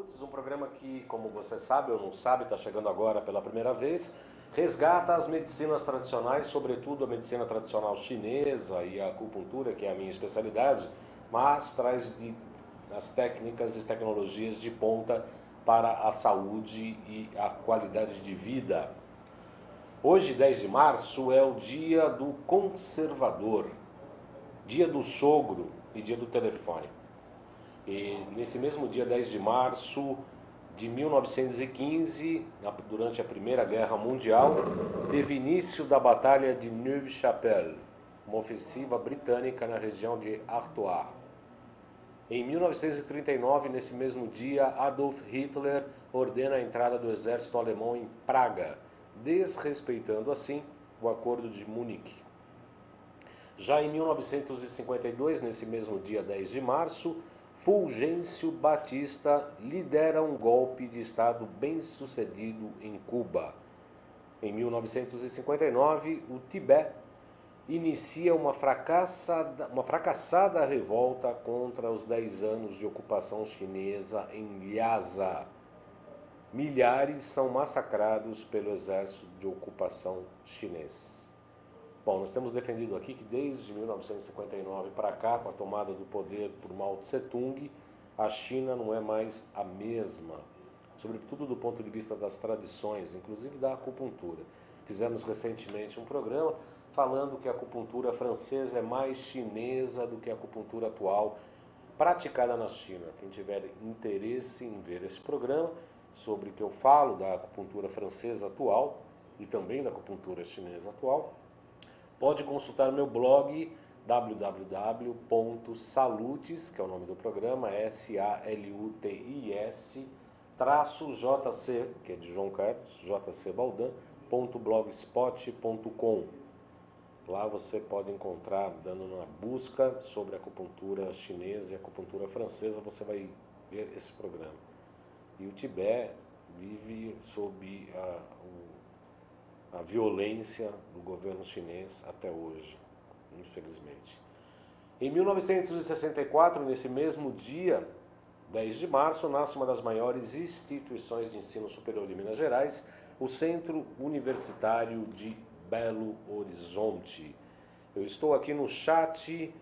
Saúdes, um programa que, como você sabe ou não sabe, está chegando agora pela primeira vez, resgata as medicinas tradicionais, sobretudo a medicina tradicional chinesa e a acupuntura, que é a minha especialidade, mas traz as técnicas e tecnologias de ponta para a saúde e a qualidade de vida. Hoje, 10 de março, é o dia do conservador, dia do sogro e dia do telefone. E nesse mesmo dia 10 de março de 1915, durante a Primeira Guerra Mundial, teve início da Batalha de Neuve-Chapelle, uma ofensiva britânica na região de Artois. Em 1939, nesse mesmo dia, Adolf Hitler ordena a entrada do exército alemão em Praga, desrespeitando assim o Acordo de Munique. Já em 1952, nesse mesmo dia 10 de março, Fulgêncio Batista lidera um golpe de Estado bem-sucedido em Cuba. Em 1959, o Tibete inicia uma fracassada revolta contra os 10 anos de ocupação chinesa em Lhasa. Milhares são massacrados pelo exército de ocupação chinês. Bom, nós temos defendido aqui que desde 1959 para cá, com a tomada do poder por Mao Tse-tung, a China não é mais a mesma, sobretudo do ponto de vista das tradições, inclusive da acupuntura. Fizemos recentemente um programa falando que a acupuntura francesa é mais chinesa do que a acupuntura atual praticada na China. Quem tiver interesse em ver esse programa, sobre o que eu falo da acupuntura francesa atual e também da acupuntura chinesa atual, pode consultar meu blog www.salutis, que é o nome do programa, SALUTIS, -JC, que é de João Carlos, jcbaldan.blogspot.com. Lá você pode encontrar, dando uma busca sobre acupuntura chinesa e acupuntura francesa, você vai ver esse programa. E o Tibete vive sob a violência do governo chinês até hoje, infelizmente. Em 1964, nesse mesmo dia, 10 de março, nasce uma das maiores instituições de ensino superior de Minas Gerais, o Centro Universitário de Belo Horizonte. Eu estou aqui no chat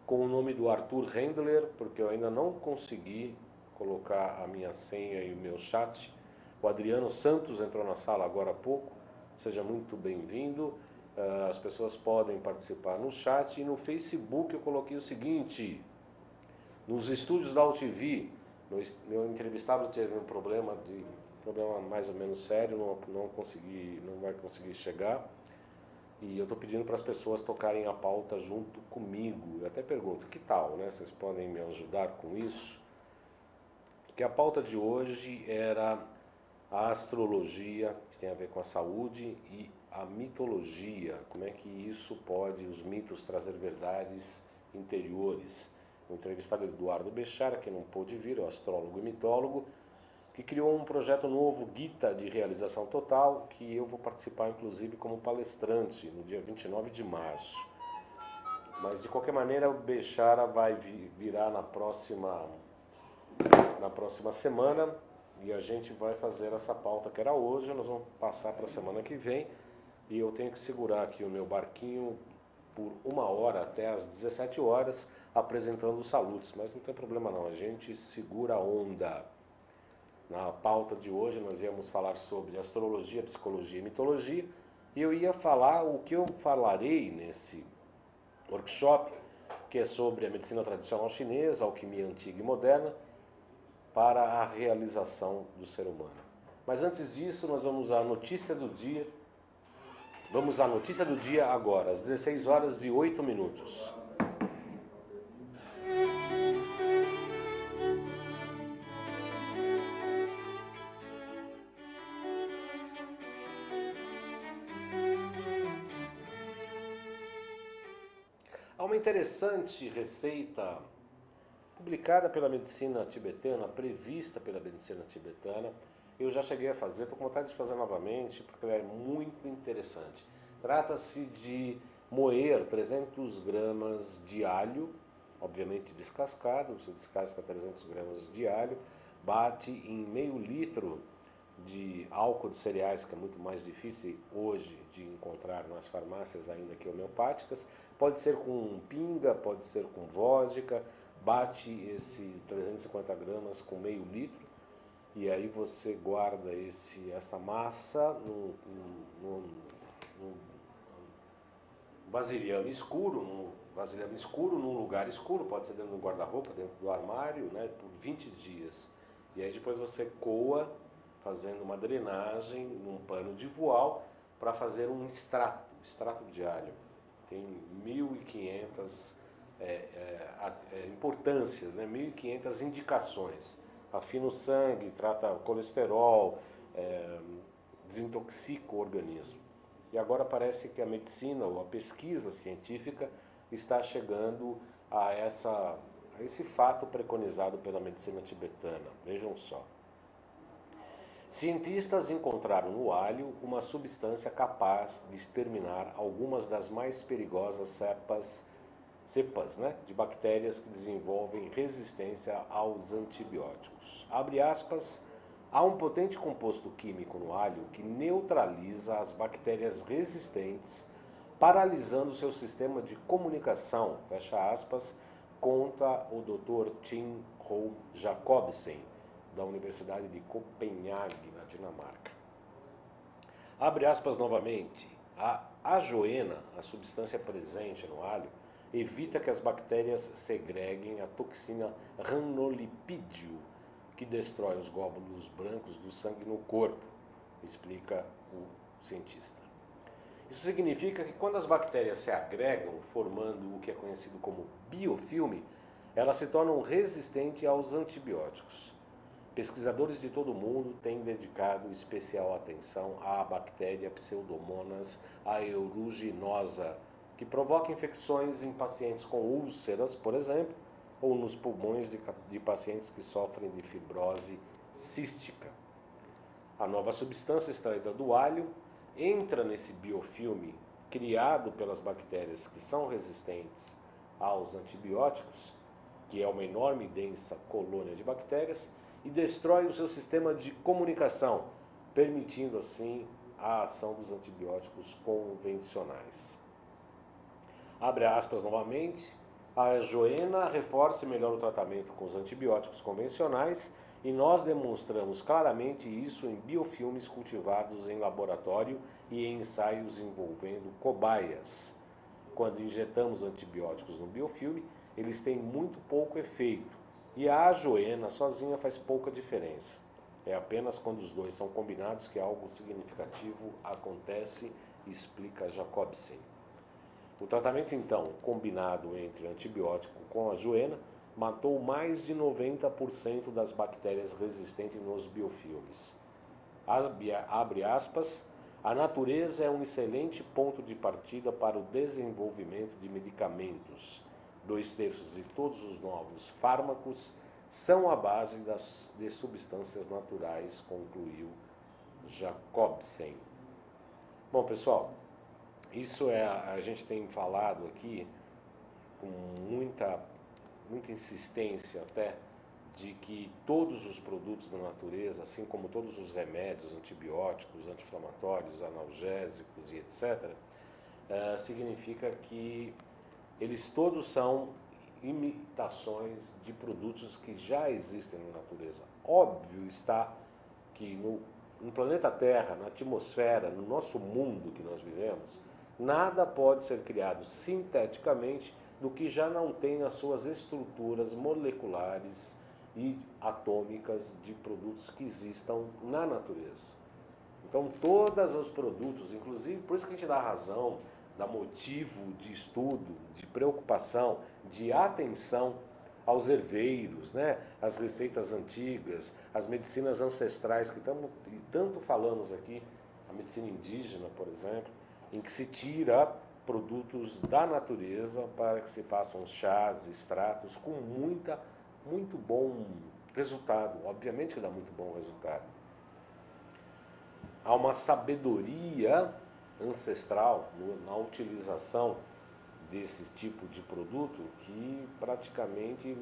com o nome do Arthur Rendler, porque eu ainda não consegui colocar a minha senha e o meu chat. O Adriano Santos entrou na sala agora há pouco. Seja muito bem-vindo. As pessoas podem participar no chat e no Facebook eu coloquei o seguinte: nos estúdios da UTV, meu entrevistado teve um problema mais ou menos sério, não vai conseguir chegar. E eu estou pedindo para as pessoas tocarem a pauta junto comigo. Eu até pergunto, que tal, né? Vocês podem me ajudar com isso? Porque a pauta de hoje era a astrologia, que tem a ver com a saúde, e a mitologia, como é que isso pode, os mitos, trazer verdades interiores. O entrevistado Eduardo Bechara, que não pôde vir, é o astrólogo e mitólogo, que criou um projeto novo, Gita de Realização Total, que eu vou participar, inclusive, como palestrante, no dia 29 de março. Mas, de qualquer maneira, o Bechara vai virar na próxima semana, e a gente vai fazer essa pauta que era hoje, nós vamos passar para a semana que vem, e eu tenho que segurar aqui o meu barquinho por 1 hora até às 17 horas, apresentando os saludos, mas não tem problema não, a gente segura a onda. Na pauta de hoje nós íamos falar sobre astrologia, psicologia e mitologia, e eu ia falar o que eu falarei nesse workshop, que é sobre a medicina tradicional chinesa, alquimia antiga e moderna, para a realização do ser humano. Mas antes disso, nós vamos à notícia do dia. Vamos à notícia do dia agora, às 16 horas e 8 minutos. Há uma interessante receita publicada pela medicina tibetana, prevista pela medicina tibetana. Eu já cheguei a fazer, estou com vontade de fazer novamente, porque ela é muito interessante. Trata-se de moer 300 gramas de alho, obviamente descascado, você descasca 300 gramas de alho, bate em meio litro de álcool de cereais, que é muito mais difícil hoje de encontrar nas farmácias ainda que homeopáticas. Pode ser com pinga, pode ser com vodka, bate esse 350 gramas com meio litro e aí você guarda essa massa num vasilhame escuro, num lugar escuro, pode ser dentro do guarda-roupa, dentro do armário, né, por 20 dias. E aí depois você coa, fazendo uma drenagem num pano de voal para fazer um extrato de alho. Tem 1.500 importâncias, né, 1.500 indicações. Afina o sangue, trata o colesterol, desintoxica o organismo. E agora parece que a medicina ou a pesquisa científica está chegando a esse fato preconizado pela medicina tibetana. Vejam só. Cientistas encontraram no alho uma substância capaz de exterminar algumas das mais perigosas cepas, né, de bactérias que desenvolvem resistência aos antibióticos. Abre aspas. Há um potente composto químico no alho que neutraliza as bactérias resistentes, paralisando seu sistema de comunicação, fecha aspas, conta o Dr. Tim Ho Jacobsen, da Universidade de Copenhague, na Dinamarca. Abre aspas novamente. A ajoena, a substância presente no alho, evita que as bactérias segreguem a toxina ranolipídio, que destrói os glóbulos brancos do sangue no corpo, explica o cientista. Isso significa que quando as bactérias se agregam, formando o que é conhecido como biofilme, elas se tornam resistentes aos antibióticos. Pesquisadores de todo o mundo têm dedicado especial atenção à bactéria Pseudomonas aeruginosa, que provoca infecções em pacientes com úlceras, por exemplo, ou nos pulmões de pacientes que sofrem de fibrose cística. A nova substância extraída do alho entra nesse biofilme criado pelas bactérias que são resistentes aos antibióticos, que é uma enorme e densa colônia de bactérias, e destrói o seu sistema de comunicação, permitindo assim a ação dos antibióticos convencionais. Abre aspas novamente. A ajoena reforça melhor o tratamento com os antibióticos convencionais e nós demonstramos claramente isso em biofilmes cultivados em laboratório e em ensaios envolvendo cobaias. Quando injetamos antibióticos no biofilme, eles têm muito pouco efeito e a ajoena sozinha faz pouca diferença. É apenas quando os dois são combinados que algo significativo acontece, explica Jacobsen. O tratamento, então, combinado entre antibiótico com a ajoena, matou mais de 90% das bactérias resistentes nos biofilmes. Abre aspas, a natureza é um excelente ponto de partida para o desenvolvimento de medicamentos. 2/3 de todos os novos fármacos são à base de substâncias naturais, concluiu Jacobsen. Bom, pessoal, isso a gente tem falado aqui com muita insistência até, de que todos os produtos da natureza, assim como todos os remédios, antibióticos, anti-inflamatórios, analgésicos e etc., significa que eles todos são imitações de produtos que já existem na natureza. Óbvio está que no planeta Terra, na atmosfera, no nosso mundo que nós vivemos, nada pode ser criado sinteticamente do que já não tem as suas estruturas moleculares e atômicas de produtos que existam na natureza. Então, todos os produtos, inclusive, por isso que a gente dá razão, dá motivo de estudo, de preocupação, de atenção aos herveiros, né? As receitas antigas, as medicinas ancestrais que tanto falamos aqui, a medicina indígena, por exemplo, em que se tira produtos da natureza para que se façam chás, extratos com muito bom resultado. Obviamente que dá muito bom resultado. Há uma sabedoria ancestral na utilização desse tipo de produto que praticamente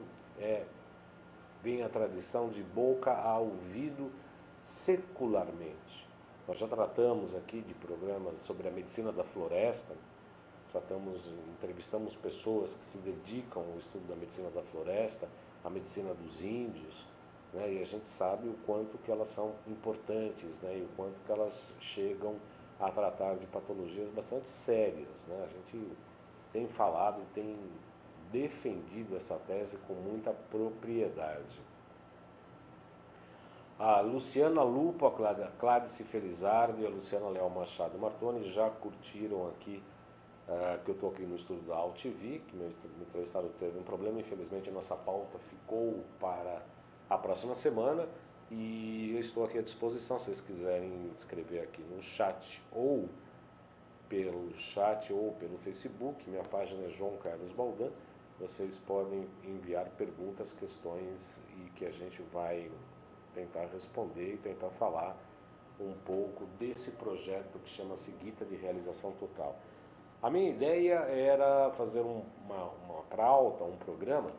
vem a tradição de boca a ouvido secularmente. Nós já tratamos aqui de programas sobre a medicina da floresta, entrevistamos pessoas que se dedicam ao estudo da medicina da floresta, a medicina dos índios, né? E a gente sabe o quanto que elas são importantes, né? E o quanto que elas chegam a tratar de patologias bastante sérias, né? A gente tem falado, tem defendido essa tese com muita propriedade. A Luciana Lupo, a Cládice Felizardo e a Luciana Leal Machado Martoni já curtiram aqui, que eu estou aqui no estúdio da AltV, que meu entrevistado teve um problema, infelizmente a nossa pauta ficou para a próxima semana, e eu estou aqui à disposição, se vocês quiserem escrever aqui no chat ou pelo Facebook, minha página é João Carlos Baldan, vocês podem enviar perguntas, questões, e que a gente vai tentar responder e tentar falar um pouco desse projeto que chama-se Guita de Realização Total. A minha ideia era fazer uma pauta, um programa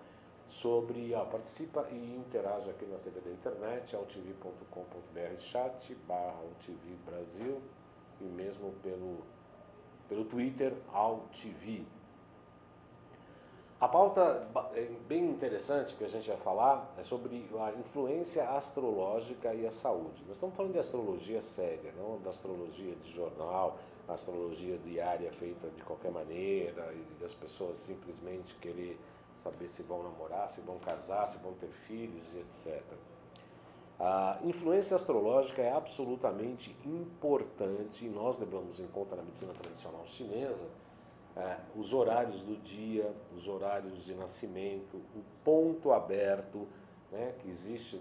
sobre, participa e interaja aqui na TV da internet, altv.com.br chat, /altv Brasil, e mesmo pelo Twitter, altv. A pauta bem interessante que a gente vai falar é sobre a influência astrológica e a saúde. Nós estamos falando de astrologia séria, não da astrologia de jornal, astrologia diária feita de qualquer maneira e das pessoas simplesmente querer saber se vão namorar, se vão casar, se vão ter filhos e etc. A influência astrológica é absolutamente importante e nós levamos em conta na medicina tradicional chinesa os horários do dia, os horários de nascimento, o ponto aberto, né, que existe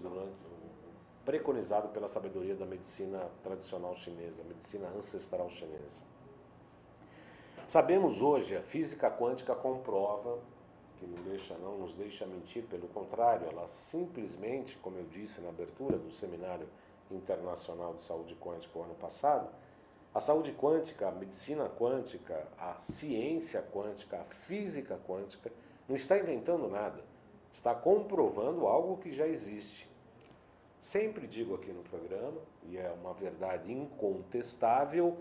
preconizado pela sabedoria da medicina tradicional chinesa, medicina ancestral chinesa. Sabemos hoje, a física quântica comprova, que não nos deixa mentir, pelo contrário, ela simplesmente, como eu disse na abertura do Seminário Internacional de Saúde Quântica o ano passado, a saúde quântica, a medicina quântica, a ciência quântica, a física quântica, não está inventando nada, está comprovando algo que já existe. Sempre digo aqui no programa, e é uma verdade incontestável,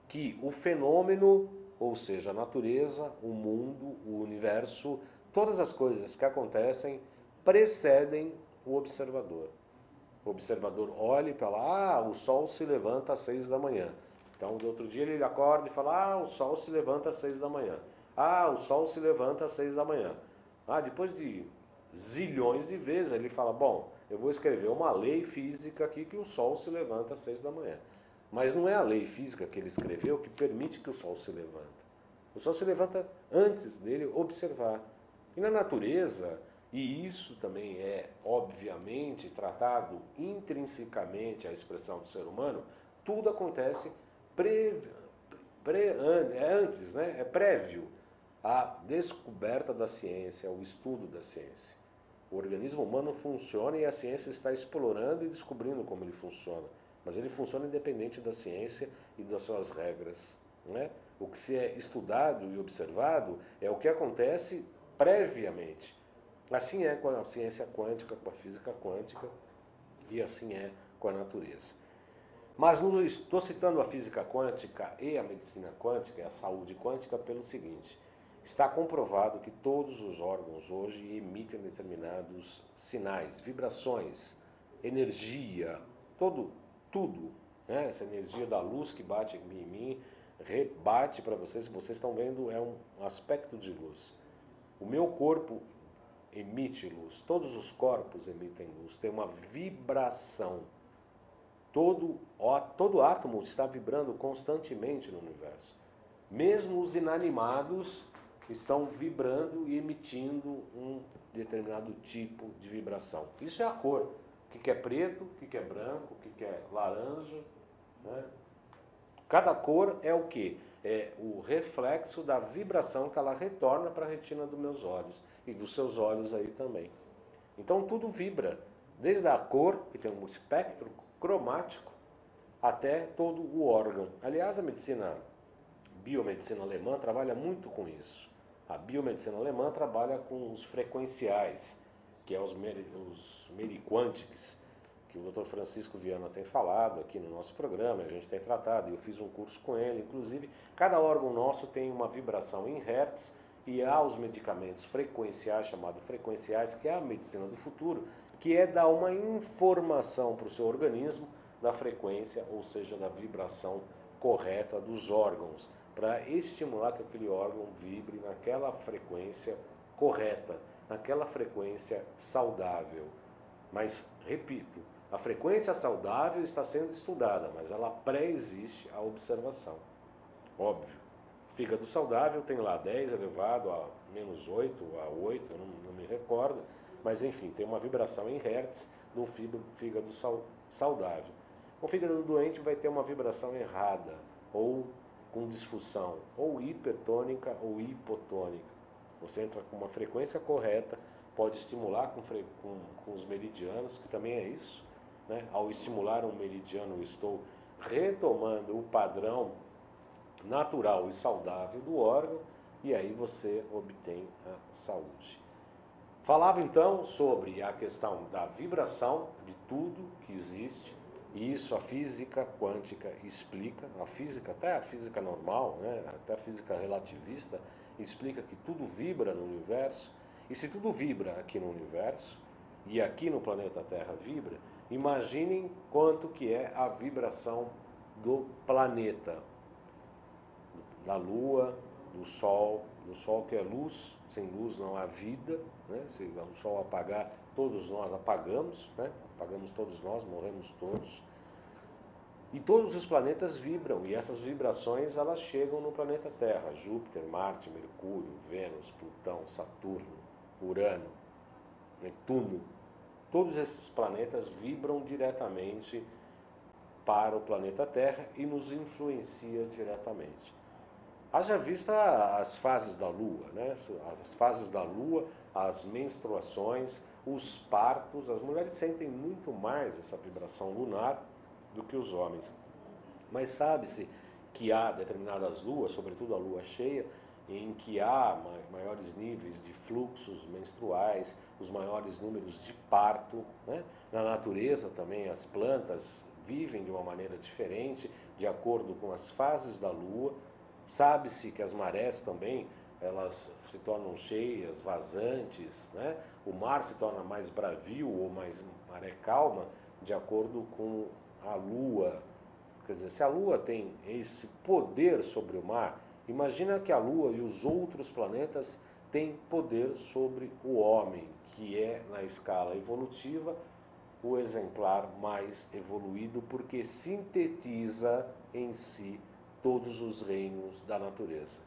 que o fenômeno, ou seja, a natureza, o mundo, o universo, todas as coisas que acontecem precedem o observador. O observador olha e fala, o sol se levanta às 6 da manhã. Então, do outro dia ele acorda e fala, o sol se levanta às 6 da manhã. O sol se levanta às 6 da manhã. Depois de zilhões de vezes, ele fala, bom, eu vou escrever uma lei física aqui que o sol se levanta às 6 da manhã. Mas não é a lei física que ele escreveu que permite que o sol se levanta. O sol se levanta antes dele observar. E na natureza, e isso também é, obviamente, tratado intrinsecamente à expressão do ser humano, tudo acontece antes, né? É prévio à descoberta da ciência, ao estudo da ciência. O organismo humano funciona e a ciência está explorando e descobrindo como ele funciona. Mas ele funciona independente da ciência e das suas regras, né? O que se é estudado e observado é o que acontece previamente. Assim é com a ciência quântica, com a física quântica, e assim é com a natureza. Mas estou citando a física quântica e a medicina quântica e a saúde quântica pelo seguinte: está comprovado que todos os órgãos hoje emitem determinados sinais, vibrações, energia, tudo, né? Essa energia da luz que bate em mim, rebate para vocês, que vocês estão vendo, é um aspecto de luz. O meu corpo emite luz, todos os corpos emitem luz, tem uma vibração. Todo átomo está vibrando constantemente no universo. Mesmo os inanimados estão vibrando e emitindo um determinado tipo de vibração. Isso é a cor. O que é preto, o que é branco, o que é laranja, né? Cada cor é o quê? É o reflexo da vibração que ela retorna para a retina dos meus olhos e dos seus olhos aí também. Então tudo vibra, desde a cor, que tem um espectro cromático, até todo o órgão. Aliás, a biomedicina alemã trabalha muito com isso. A biomedicina alemã trabalha com os frequenciais. que é os Meriquantics, que o Dr. Francisco Viana tem falado aqui no nosso programa, a gente tem tratado, e eu fiz um curso com ele. Inclusive, cada órgão nosso tem uma vibração em hertz, e há os medicamentos frequenciais, chamados frequenciais, que é a medicina do futuro, que é dar uma informação para o seu organismo da frequência, ou seja, da vibração correta dos órgãos, para estimular que aquele órgão vibre naquela frequência correta, naquela frequência saudável. Mas, repito, a frequência saudável está sendo estudada, mas ela pré-existe a observação. Óbvio. Fígado saudável tem lá 10 elevado a menos 8, a 8, eu não me recordo, mas enfim, tem uma vibração em hertz de um fígado saudável. O fígado doente vai ter uma vibração errada, ou com disfunção, ou hipertônica ou hipotônica. Você entra com uma frequência correta, pode estimular com os meridianos, que também é isso, né? Ao estimular um meridiano, eu estou retomando o padrão natural e saudável do órgão, e aí você obtém a saúde. Falava então sobre a questão da vibração de tudo que existe, e isso a física quântica explica, a física, até a física normal, né? Até a física relativista, explica que tudo vibra no universo, e se tudo vibra aqui no universo, e aqui no planeta Terra vibra, imaginem quanto que é a vibração do planeta, da Lua, do Sol que é luz, sem luz não há vida, né? Se o Sol apagar, todos nós apagamos, né? Apagamos todos nós, morremos todos. E todos os planetas vibram, e essas vibrações elas chegam no planeta Terra, Júpiter, Marte, Mercúrio, Vênus, Plutão, Saturno, Urano, Netuno. Todos esses planetas vibram diretamente para o planeta Terra e nos influencia diretamente. Haja vista as fases da Lua, né? As fases da Lua, as menstruações, os partos. As mulheres sentem muito mais essa vibração lunar do que os homens. Mas sabe-se que há determinadas luas, sobretudo a lua cheia, em que há maiores níveis de fluxos menstruais, os maiores números de parto, né? Na natureza também as plantas vivem de uma maneira diferente, de acordo com as fases da lua. Sabe-se que as marés também, elas se tornam cheias, vazantes, né? O mar se torna mais bravio ou mais maré calma, de acordo com a Lua. Quer dizer, se a Lua tem esse poder sobre o mar, imagina que a Lua e os outros planetas têm poder sobre o homem, que é, na escala evolutiva, o exemplar mais evoluído, porque sintetiza em si todos os reinos da natureza.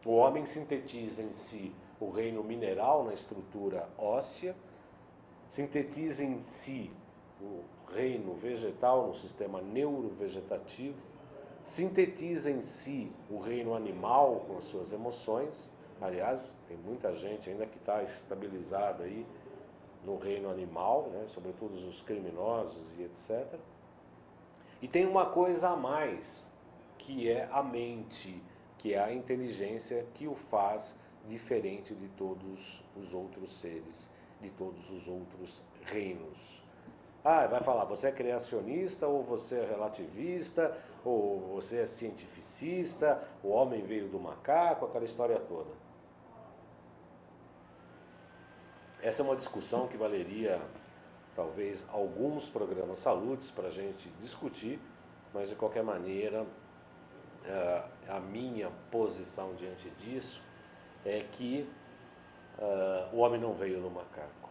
O homem sintetiza em si o reino mineral na estrutura óssea, sintetiza em si o reino vegetal no sistema neurovegetativo, sintetiza em si o reino animal com as suas emoções. Aliás, tem muita gente ainda que está estabilizada aí no reino animal, né? Sobretudo os criminosos e etc. E tem uma coisa a mais, que é a mente, que é a inteligência que o faz diferente de todos os outros seres, de todos os outros reinos. Ah, vai falar, você é criacionista, ou você é relativista, ou você é cientificista, o homem veio do macaco, aquela história toda. Essa é uma discussão que valeria, talvez, alguns programas saludes para a gente discutir, mas de qualquer maneira, a minha posição diante disso é que o homem não veio no macaco.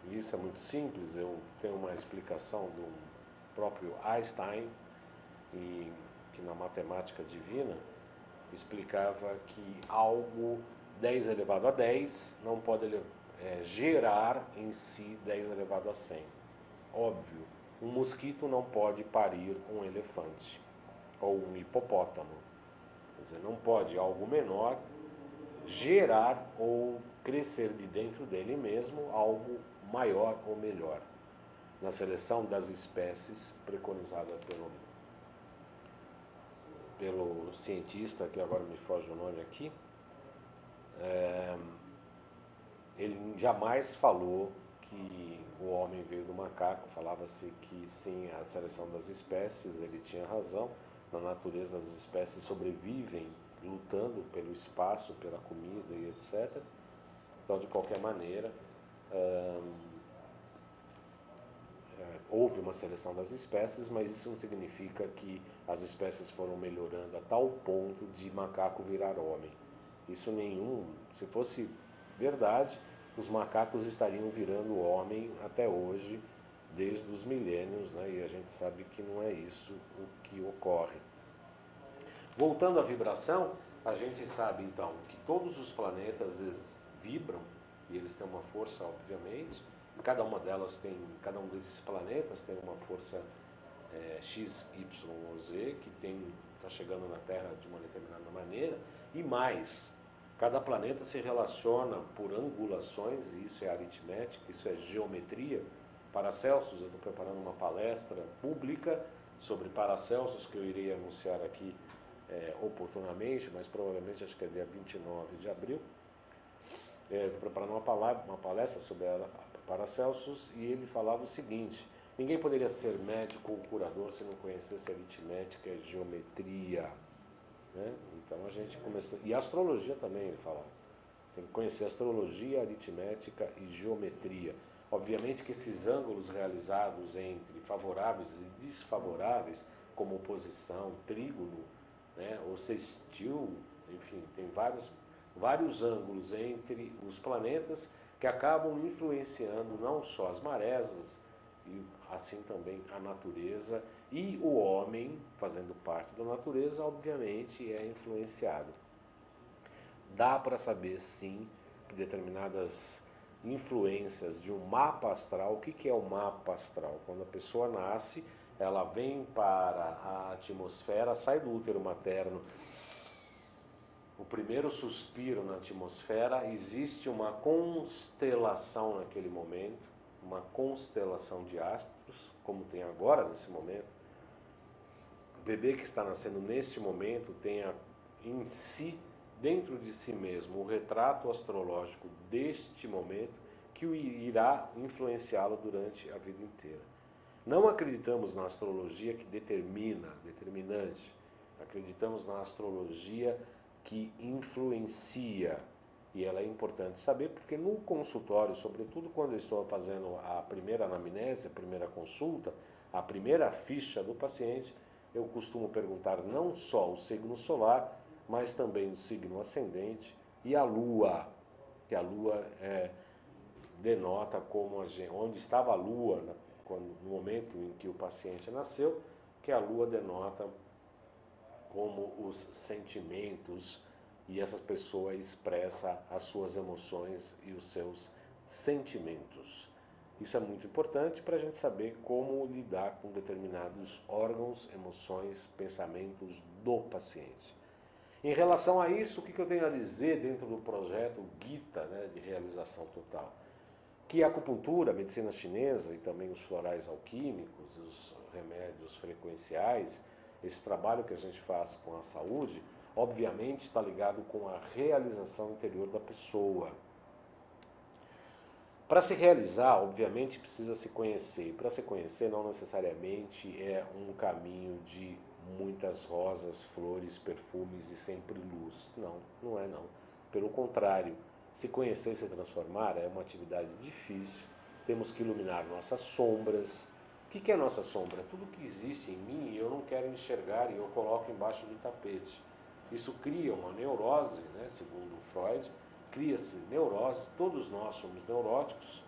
Isso é muito simples, eu tenho uma explicação do próprio Einstein, que na matemática divina explicava que algo 10 elevado a 10 não pode gerar em si 10 elevado a 100. Óbvio, um mosquito não pode parir um elefante ou um hipopótamo. Quer dizer, não pode algo menor gerar ou crescer de dentro dele mesmo algo maior ou melhor, na seleção das espécies preconizada pelo cientista, que agora me foge o nome aqui. Ele jamais falou que o homem veio do macaco, falava-se que sim, a seleção das espécies, ele tinha razão, na natureza as espécies sobrevivem lutando pelo espaço, pela comida e etc. Então, de qualquer maneira, houve uma seleção das espécies, mas isso não significa que as espécies foram melhorando a tal ponto de macaco virar homem. Isso nenhum, se fosse verdade, os macacos estariam virando homem até hoje, desde os milênios, né? E a gente sabe que não é isso o que ocorre. Voltando à vibração, a gente sabe então que todos os planetas eles vibram e eles têm uma força, obviamente. Cada uma delas tem, cada um desses planetas tem uma força X, Y ou Z que está chegando na Terra de uma determinada maneira e mais. Cada planeta se relaciona por angulações, e isso é aritmética, isso é geometria. Paracelsus, eu estou preparando uma palestra pública sobre Paracelsus que eu irei anunciar aqui oportunamente, mas provavelmente acho que é dia 29 de abril. Estou preparando uma palestra sobre Paracelsus e ele falava o seguinte: ninguém poderia ser médico ou curador se não conhecesse aritmética e geometria. Né? Então a gente começa. E astrologia também, ele falava. Tem que conhecer astrologia, aritmética e geometria. Obviamente que esses ângulos realizados entre favoráveis e desfavoráveis, como oposição, trígono, né, ou sextil, enfim, tem vários ângulos entre os planetas que acabam influenciando não só as marés, e assim também a natureza, e o homem, fazendo parte da natureza, obviamente é influenciado. Dá para saber, sim, que determinadas influências de um mapa astral. O que é o mapa astral? Quando a pessoa nasce, ela vem para a atmosfera, sai do útero materno, o primeiro suspiro na atmosfera, existe uma constelação naquele momento, uma constelação de astros, como tem agora nesse momento. O bebê que está nascendo neste momento tem em si, dentro de si mesmo, o retrato astrológico deste momento que o irá influenciá-lo durante a vida inteira. Não acreditamos na astrologia que determinante. Acreditamos na astrologia que influencia. E ela é importante saber porque no consultório, sobretudo quando eu estou fazendo a primeira anamnese, a primeira consulta, a primeira ficha do paciente, eu costumo perguntar não só o signo solar, mas também o signo ascendente e a lua, que a lua denota como onde estava a lua no momento em que o paciente nasceu, que a lua denota como os sentimentos e essa pessoa expressa as suas emoções e os seus sentimentos. Isso é muito importante para a gente saber como lidar com determinados órgãos, emoções, pensamentos do paciente. Em relação a isso, o que eu tenho a dizer dentro do projeto Gita, né, de realização total? Que a acupuntura, a medicina chinesa e também os florais alquímicos, os remédios frequenciais, esse trabalho que a gente faz com a saúde, obviamente está ligado com a realização interior da pessoa. Para se realizar, obviamente, precisa se conhecer. E para se conhecer, não necessariamente é um caminho de muitas rosas, flores, perfumes e sempre luz. Não, não é não. Pelo contrário, se conhecer e se transformar é uma atividade difícil. Temos que iluminar nossas sombras. O que é nossa sombra? Tudo que existe em mim e eu não quero enxergar e eu coloco embaixo do tapete. Isso cria uma neurose, né? Segundo Freud, cria-se neurose, todos nós somos neuróticos,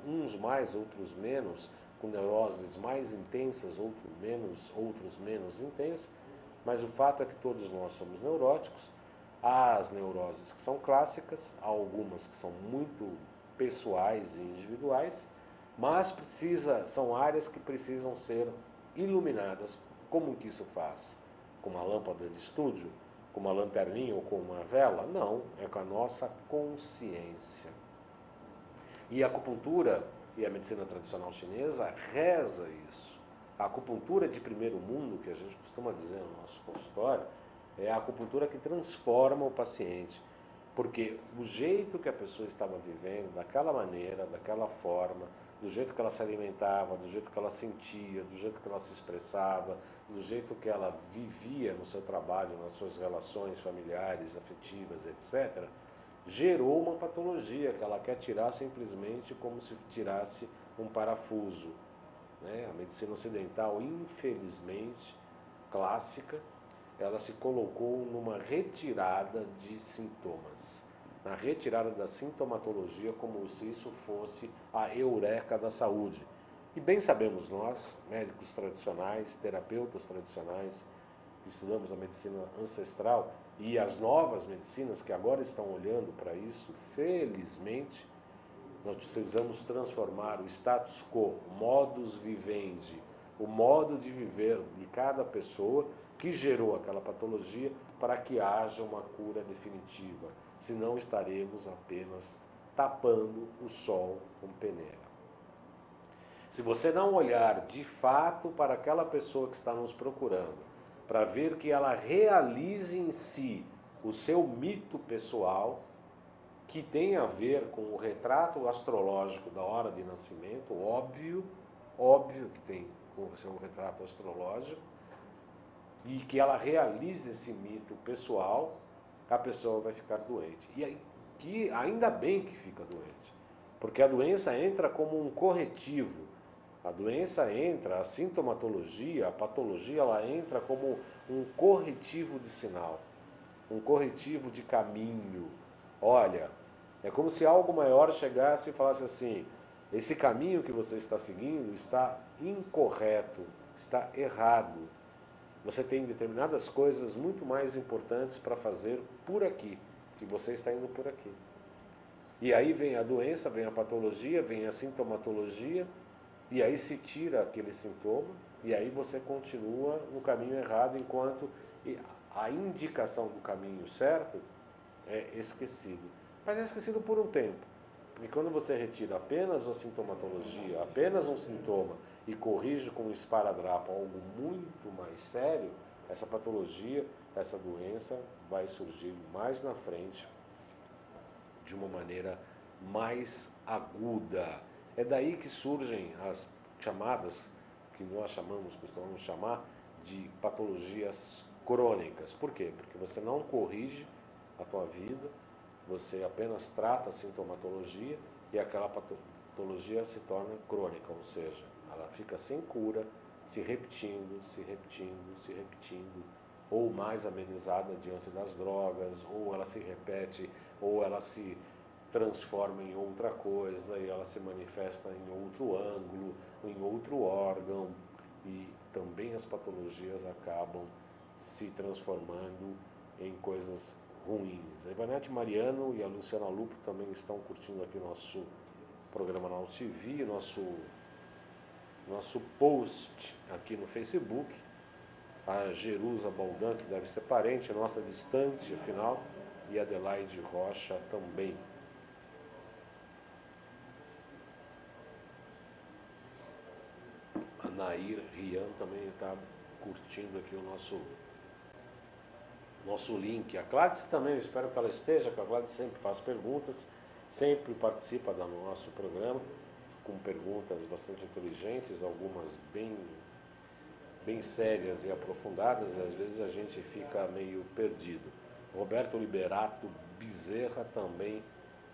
uns mais, outros menos, com neuroses mais intensas, outros menos intensas, mas o fato é que todos nós somos neuróticos. Há as neuroses que são clássicas, há algumas que são muito pessoais e individuais, mas são áreas que precisam ser iluminadas. Como que isso faz? Com uma lâmpada de estúdio? Com uma lanterninha ou com uma vela? Não, é com a nossa consciência. E a acupuntura e a medicina tradicional chinesa reza isso. A acupuntura de primeiro mundo, que a gente costuma dizer no nosso consultório, é a acupuntura que transforma o paciente. Porque o jeito que a pessoa estava vivendo, daquela maneira, daquela forma, do jeito que ela se alimentava, do jeito que ela sentia, do jeito que ela se expressava, do jeito que ela vivia no seu trabalho, nas suas relações familiares, afetivas, etc., gerou uma patologia que ela quer tirar simplesmente como se tirasse um parafuso, né? A medicina ocidental, infelizmente, clássica, ela se colocou numa retirada de sintomas, na retirada da sintomatologia, como se isso fosse a eureka da saúde. E bem sabemos nós, médicos tradicionais, terapeutas tradicionais, que estudamos a medicina ancestral e as novas medicinas que agora estão olhando para isso, felizmente, nós precisamos transformar o status quo, o modus vivendi, o modo de viver de cada pessoa que gerou aquela patologia para que haja uma cura definitiva. Senão estaremos apenas tapando o sol com peneira. Se você não olhar de fato para aquela pessoa que está nos procurando, para ver que ela realize em si o seu mito pessoal, que tem a ver com o retrato astrológico da hora de nascimento, óbvio que tem com o seu retrato astrológico, e que ela realize esse mito pessoal, a pessoa vai ficar doente. E aí, ainda bem que fica doente, porque a doença entra como um corretivo, a doença entra, a sintomatologia, a patologia, ela entra como um corretivo de sinal, um corretivo de caminho. Olha, é como se algo maior chegasse e falasse assim: esse caminho que você está seguindo está incorreto, está errado. Você tem determinadas coisas muito mais importantes para fazer por aqui, e você está indo por aqui. E aí vem a doença, vem a patologia, vem a sintomatologia, e aí se tira aquele sintoma, e aí você continua no caminho errado, enquanto a indicação do caminho certo é esquecido. Mas é esquecido por um tempo, porque quando você retira apenas a sintomatologia, apenas um sintoma, e corrige com um esparadrapo algo muito mais sério, essa patologia, essa doença vai surgir mais na frente de uma maneira mais aguda. É daí que surgem as chamadas, que nós costumamos chamar de patologias crônicas. Por quê? Porque você não corrige a tua vida, você apenas trata a sintomatologia e aquela patologia se torna crônica, ou seja, ela fica sem cura, se repetindo, se repetindo, se repetindo, ou mais amenizada diante das drogas, ou ela se repete, ou ela se transforma em outra coisa e ela se manifesta em outro ângulo, em outro órgão, e também as patologias acabam se transformando em coisas ruins. A Ivanete Mariano e a Luciana Lupo também estão curtindo aqui o nosso programa na UTV, nosso post aqui no Facebook. A Jerusa Baldan, que deve ser parente nossa distante, afinal, e a Adelaide Rocha também. A Nair Rian também está curtindo aqui o nosso link. A Gladys também, eu espero que ela esteja, que a Gladys sempre faz perguntas, sempre participa do nosso programa, com perguntas bastante inteligentes, algumas bem sérias e aprofundadas, e às vezes a gente fica meio perdido. Roberto Liberato Bezerra também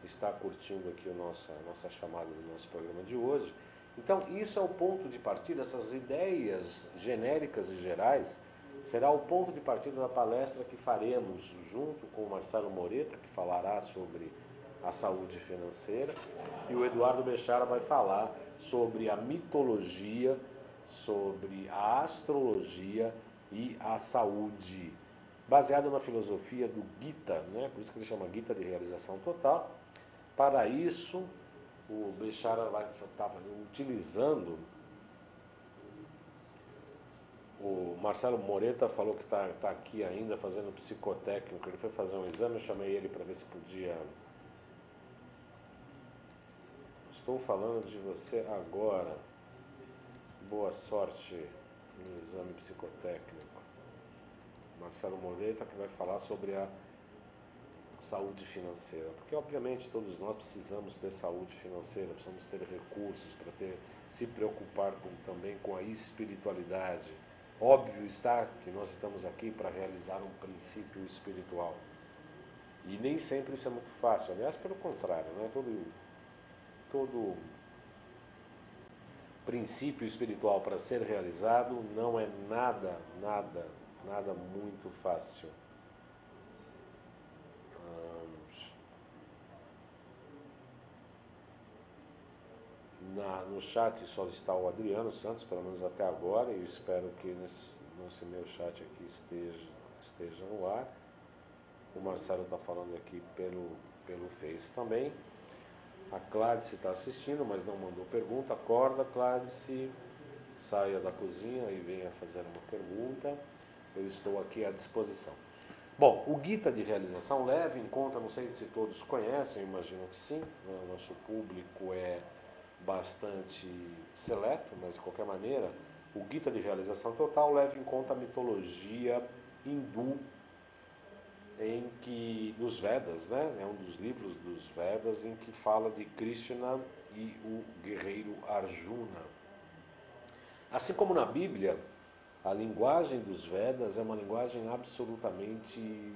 está curtindo aqui a nossa chamada do nosso programa de hoje. Então, isso é o ponto de partida, essas ideias genéricas e gerais, será o ponto de partida da palestra que faremos junto com o Marcelo Moreta, que falará sobre a saúde financeira, e o Eduardo Bechara vai falar sobre a mitologia, sobre a astrologia e a saúde, baseado na filosofia do Gita, né? Por isso que ele chama Gita de realização total. Para isso, o Bechara estava utilizando, o Marcelo Moreta falou que está aqui ainda fazendo psicotécnico, ele foi fazer um exame, eu chamei ele para ver se podia. Estou falando de você agora, boa sorte no exame psicotécnico. Marcelo Moreta, que vai falar sobre saúde financeira, porque obviamente todos nós precisamos ter saúde financeira, precisamos ter recursos para se preocupar também com a espiritualidade. Óbvio está que nós estamos aqui para realizar um princípio espiritual. E nem sempre isso é muito fácil, aliás, pelo contrário, né? Todo princípio espiritual para ser realizado não é nada muito fácil. No chat só está o Adriano Santos, pelo menos até agora, e eu espero que nesse meu chat aqui esteja no ar. O Marcelo está falando aqui pelo Face também. A Cládice está assistindo, mas não mandou pergunta. Acorda, Cládice, saia da cozinha e venha fazer uma pergunta. Eu estou aqui à disposição. Bom, o Gita de realização leva em conta, não sei se todos conhecem, eu imagino que sim, né? O nosso público é bastante seleto, mas de qualquer maneira, o Gita de realização total leva em conta a mitologia hindu, em que nos Vedas, né, é um dos livros dos Vedas em que fala de Krishna e o guerreiro Arjuna. Assim como na Bíblia, a linguagem dos Vedas é uma linguagem absolutamente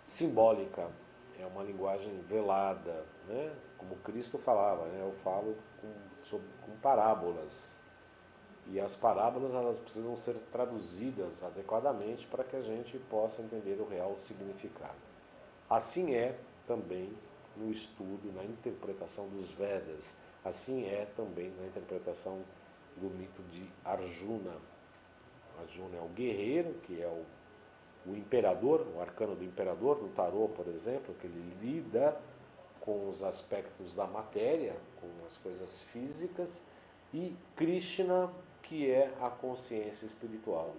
simbólica, é uma linguagem velada, né? Como Cristo falava, né? Eu falo com parábolas. E as parábolas elas precisam ser traduzidas adequadamente para que a gente possa entender o real significado. Assim é também no estudo, na interpretação dos Vedas. Assim é também na interpretação do mito de Arjuna. Arjuna é o guerreiro, que é o imperador, o arcano do imperador, no tarô, por exemplo, que ele lida com os aspectos da matéria, com as coisas físicas, e Krishna, que é a consciência espiritual,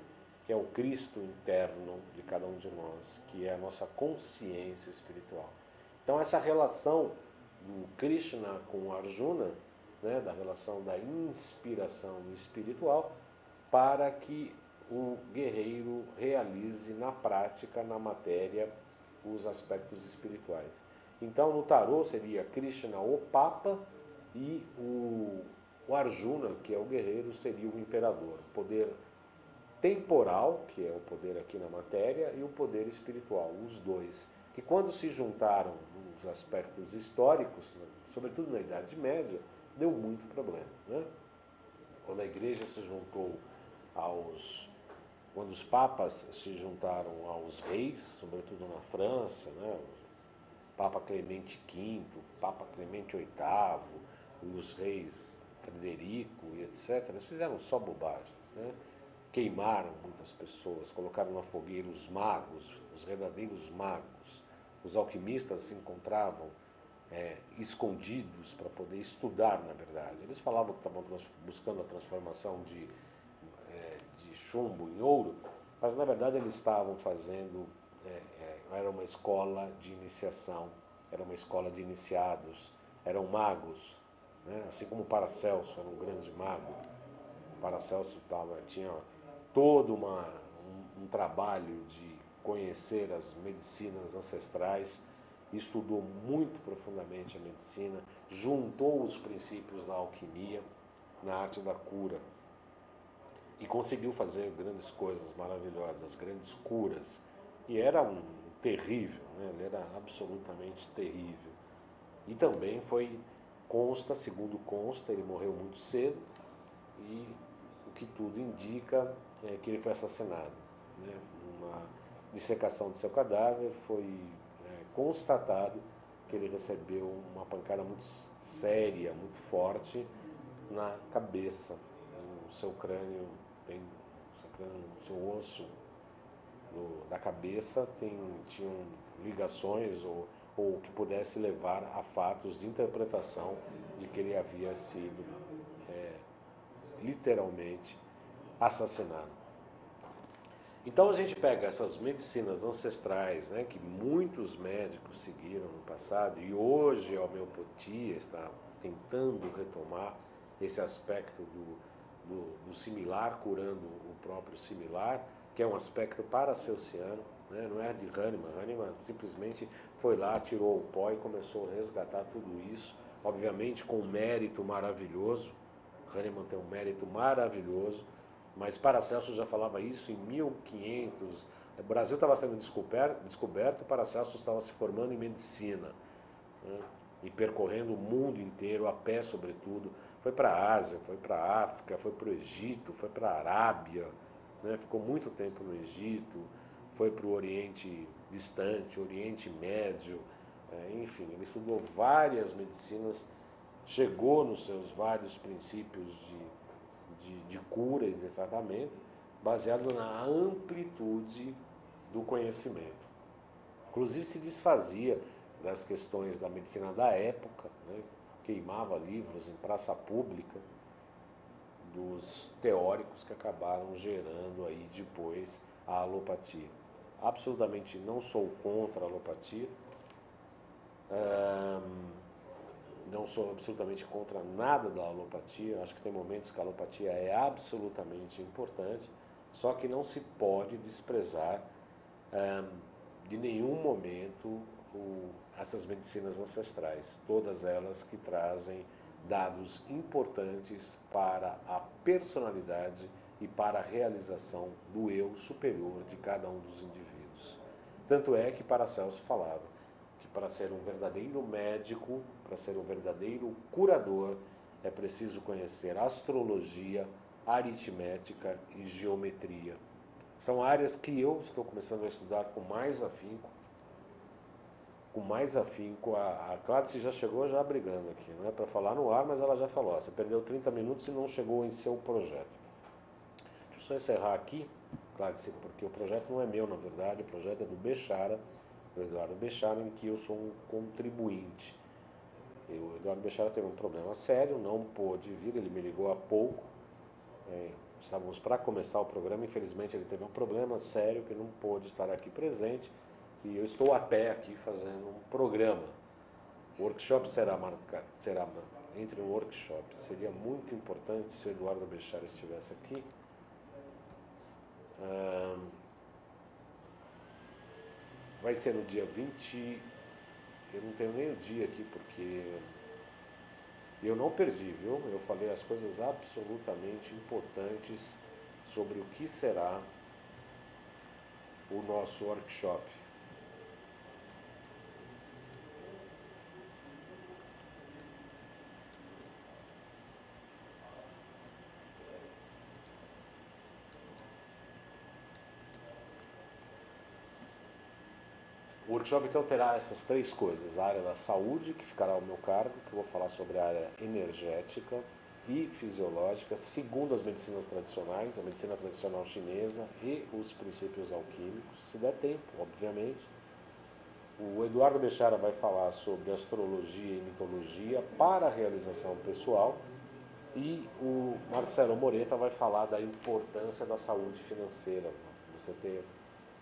que é o Cristo interno de cada um de nós, que é a nossa consciência espiritual. Então essa relação do Krishna com Arjuna, né, da relação da inspiração espiritual, para que o guerreiro realize na prática, na matéria, os aspectos espirituais. Então no tarô seria Krishna o Papa e o Arjuna, que é o guerreiro, seria o imperador. O poder temporal, que é o poder aqui na matéria, e o poder espiritual, os dois. Que quando se juntaram nos aspectos históricos, sobretudo na Idade Média, deu muito problema, né? Quando a igreja se juntou quando os papas se juntaram aos reis, sobretudo na França, né? O Papa Clemente V, Papa Clemente VIII, e os reis Frederico e etc., eles fizeram só bobagens, né? Queimaram muitas pessoas, colocaram na fogueira os magos, os verdadeiros magos. Os alquimistas se encontravam escondidos para poder estudar, na verdade. Eles falavam que estavam buscando a transformação de chumbo em ouro, mas na verdade eles estavam fazendo, era uma escola de iniciação, era uma escola de iniciados, eram magos, né? Assim como Paracelso era um grande mago. Paracelso tinha todo um trabalho de conhecer as medicinas ancestrais, estudou muito profundamente a medicina, juntou os princípios da alquimia, na arte da cura, e conseguiu fazer grandes coisas maravilhosas, grandes curas. E era terrível, né? Ele era absolutamente terrível. E também segundo consta, ele morreu muito cedo, e o que tudo indica é que ele foi assassinado, né? Numa dissecação de seu cadáver foi constatado que ele recebeu uma pancada muito séria, muito forte na cabeça. No seu crânio, no seu osso da cabeça tinham ligações ou que pudesse levar a fatos de interpretação de que ele havia sido literalmente assassinado. Então a gente pega essas medicinas ancestrais, né, que muitos médicos seguiram no passado, e hoje a homeopatia está tentando retomar esse aspecto do similar curando o próprio similar, que é um aspecto paracelsiano, né? Não é de Hahnemann. Hahnemann simplesmente foi lá, tirou o pó e começou a resgatar tudo isso, obviamente com um mérito maravilhoso. Hahnemann tem um mérito maravilhoso, mas Paracelsus já falava isso em 1500. O Brasil estava sendo descoberto, Paracelsus estava se formando em medicina, né? E percorrendo o mundo inteiro, a pé sobretudo. Foi para a Ásia, foi para a África, foi para o Egito, foi para a Arábia, né? Ficou muito tempo no Egito, foi para o Oriente Distante, Oriente Médio, enfim, ele estudou várias medicinas, chegou nos seus vários princípios de cura e de tratamento, baseado na amplitude do conhecimento. Inclusive se desfazia das questões da medicina da época, né? Queimava livros em praça pública dos teóricos que acabaram gerando aí depois a alopatia. Absolutamente não sou contra a alopatia, não sou absolutamente contra nada da alopatia, acho que tem momentos que a alopatia é absolutamente importante, só que não se pode desprezar de nenhum momento essas medicinas ancestrais, todas elas que trazem dados importantes para a personalidade e para a realização do eu superior de cada um dos indivíduos. Tanto é que Paracelso falava que para ser um verdadeiro médico, para ser um verdadeiro curador, é preciso conhecer astrologia, aritmética e geometria. São áreas que eu estou começando a estudar com mais afinco. A Cláudia já chegou já brigando aqui, não é para falar no ar, mas ela já falou, ó, você perdeu 30 minutos e não chegou em seu projeto. Deixa eu só encerrar aqui, Cláudia, porque o projeto não é meu, na verdade, o projeto é do Bechara, do Eduardo Bechara, em que eu sou um contribuinte. O Eduardo Bechara teve um problema sério, não pôde vir, ele me ligou há pouco, estávamos para começar o programa, infelizmente ele teve um problema sério que não pôde estar aqui presente, e eu estou a pé aqui fazendo um programa. O workshop será entre um workshop. Seria muito importante se o Eduardo Bechara estivesse aqui. Vai ser no dia 20. Eu não tenho nem o dia aqui porque eu não perdi, viu? Eu falei as coisas absolutamente importantes sobre o que será o nosso workshop. O workshop então terá essas três coisas: a área da saúde, que ficará ao meu cargo, que eu vou falar sobre a área energética e fisiológica, segundo as medicinas tradicionais, a medicina tradicional chinesa e os princípios alquímicos, se der tempo, obviamente. O Eduardo Bechara vai falar sobre astrologia e mitologia para a realização pessoal, e o Marcelo Moreta vai falar da importância da saúde financeira, você ter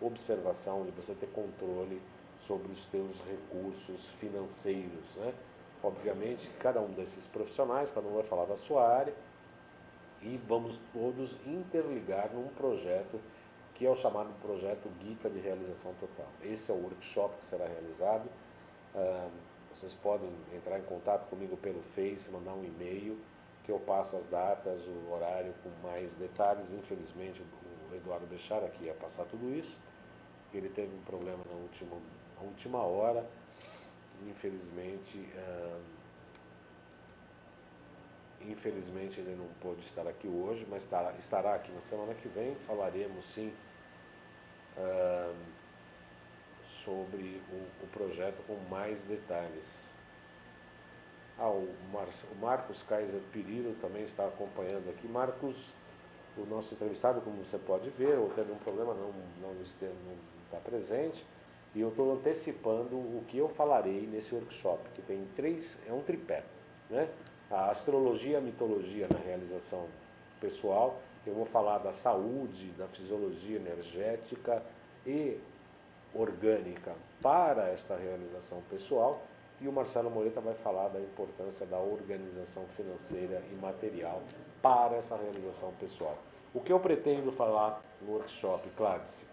observação, de você ter controle sobre os teus recursos financeiros, né? Obviamente que cada um desses profissionais, cada um vai falar da sua área, e vamos todos interligar num projeto que é o chamado projeto Gita de Realização Total. Esse é o workshop que será realizado. Vocês podem entrar em contato comigo pelo Face, mandar um e-mail, que eu passo as datas, o horário com mais detalhes. Infelizmente o Eduardo Bechara aqui ia passar tudo isso, ele teve um problema na última hora, infelizmente ele não pôde estar aqui hoje, mas estará aqui na semana que vem. Falaremos sim sobre o projeto com mais detalhes. O Marcos Kaiser Pirillo também está acompanhando aqui. Marcos, o nosso entrevistado, como você pode ver, ou teve um problema, não está presente, e eu estou antecipando o que eu falarei nesse workshop, que tem é um tripé, né? A astrologia e a mitologia na realização pessoal. Eu vou falar da saúde, da fisiologia energética e orgânica para esta realização pessoal, e o Marcelo Moreta vai falar da importância da organização financeira e material para essa realização pessoal. O que eu pretendo falar no workshop, Cláudice?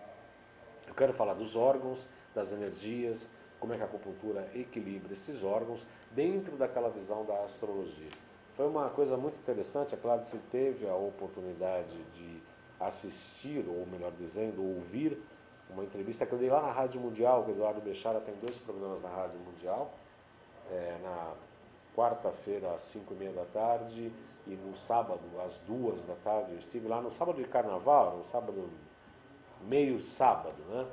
Eu quero falar dos órgãos, das energias, como é que a acupuntura equilibra esses órgãos dentro daquela visão da astrologia. Foi uma coisa muito interessante, a Cláudia teve a oportunidade de assistir, ou melhor dizendo, ouvir uma entrevista que eu dei lá na Rádio Mundial, que o Eduardo Bechara tem 2 programas na Rádio Mundial, na quarta-feira às 5h30 da tarde e no sábado às 2 da tarde. Eu estive lá no sábado de carnaval, no sábado, meio sábado, né?